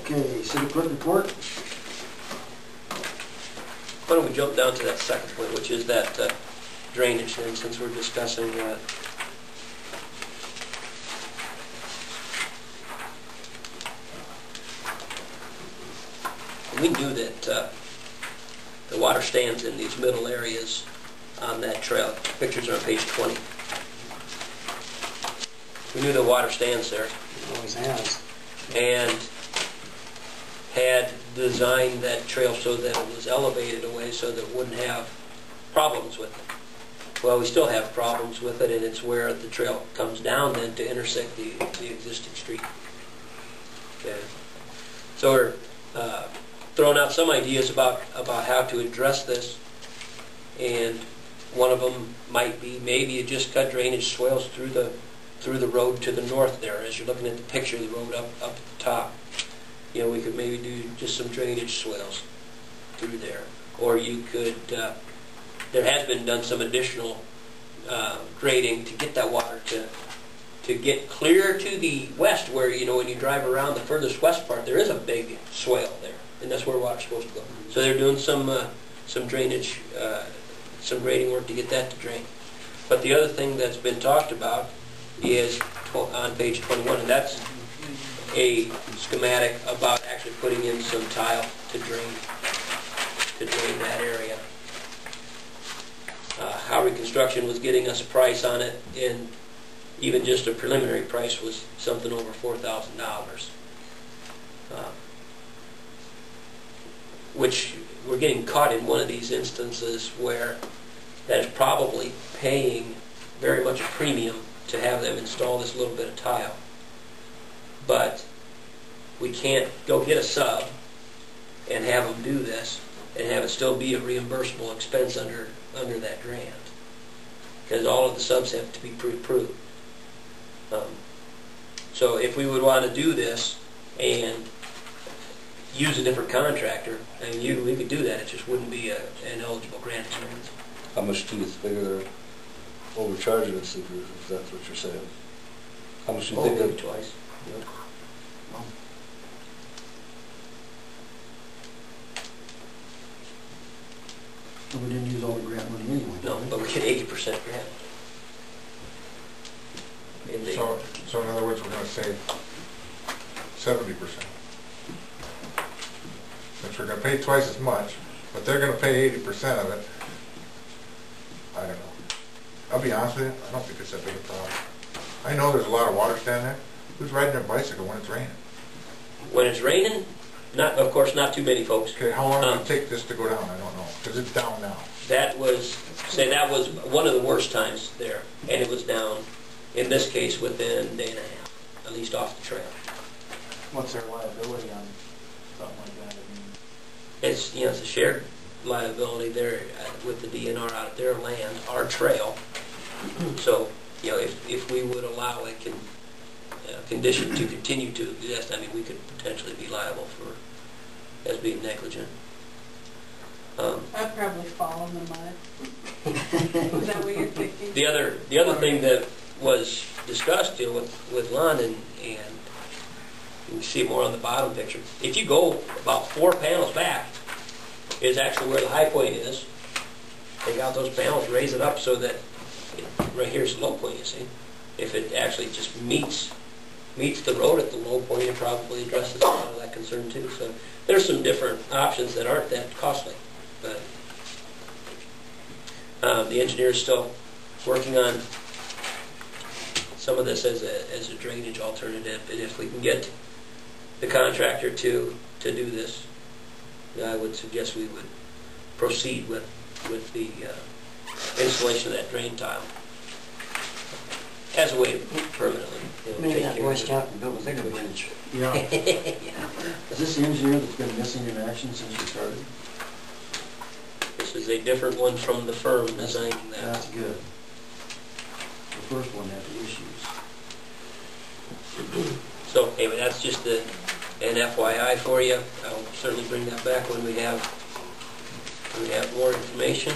Okay, city clerk report. Why don't we jump down to that second point, which is that drainage thing, since we're discussing that. We knew that the water stands in these middle areas on that trail. Pictures are on page 20. We knew the water stands there. It always has. And had designed that trail so that it was elevated away so that it wouldn't have problems with it. Well, we still have problems with it, and it's where the trail comes down then to intersect the existing street. Okay. So we're throwing out some ideas about how to address this, and one of them might be maybe you just cut drainage swales through the road to the north there. As you're looking at the picture, the road up at the top. You know, we could maybe do just some drainage swales through there. Or you could, there has been done some additional grading to get that water to get clear to the west where, you know, when you drive around the furthest west part, there is a big swale there. And that's where water's supposed to go. So they're doing some drainage, some grading work to get that to drain. But the other thing that's been talked about is on page 21, and that's a schematic about actually putting in some tile to drain that area. Howry Construction was getting us a price on it, and even just a preliminary price was something over $4,000. Which we're getting caught in one of these instances where that is probably paying very much a premium to have them install this little bit of tile. But we can't go get a sub and have them do this and have it still be a reimbursable expense under that grant, because all of the subs have to be pre-approved. So if we would want to do this and use a different contractor, and we could do that, it just wouldn't be an eligible grant expense. How much do you figure they're overcharging us if that's what you're saying? How much do you think maybe that? Twice. Yeah. Well, we didn't use all the grant money anyway. No, but we get 80% grant. So in other words, we're going to save 70%. Since we're going to pay twice as much, but they're going to pay 80% of it, I don't know. I'll be honest with you, I don't think it's that big a problem. I know there's a lot of water standing there. Who's riding their bicycle when it's raining? When it's raining, of course, not too many folks. Okay, how long does it take this to go down? I don't know, because it's down now. That was one of the worst times there, and it was down, in this case, within a day and a half, at least off the trail. What's their liability on something like that? It's a shared liability there with the DNR out of their land, our trail. So if we would allow a condition to continue to exist, I mean, we could potentially be liable as being negligent. I'd probably fall in the mud. Is that what you're thinking? The other thing that was discussed with Lon, and you can see it more on the bottom picture. If you go about 4 panels back, is actually where the high point is. Take out those panels, raise it up so that right here's the low point. You see, if it actually just meets the road at the low point, it probably addresses a lot of that concern too. So there's some different options that aren't that costly, but the engineer is still working on some of this as a drainage alternative. And if we can get the contractor to do this, I would suggest we would proceed with the installation of that drain tile as a way to permanently. Maybe that Boy Scout can build a bigger bridge. Yeah. Yeah. Is this the engineer that's been missing in action since we started? This is a different one from the firm designing that. That's good. The first one had the issues. So anyway, that's just an FYI for you. I'll certainly bring that back when we have more information.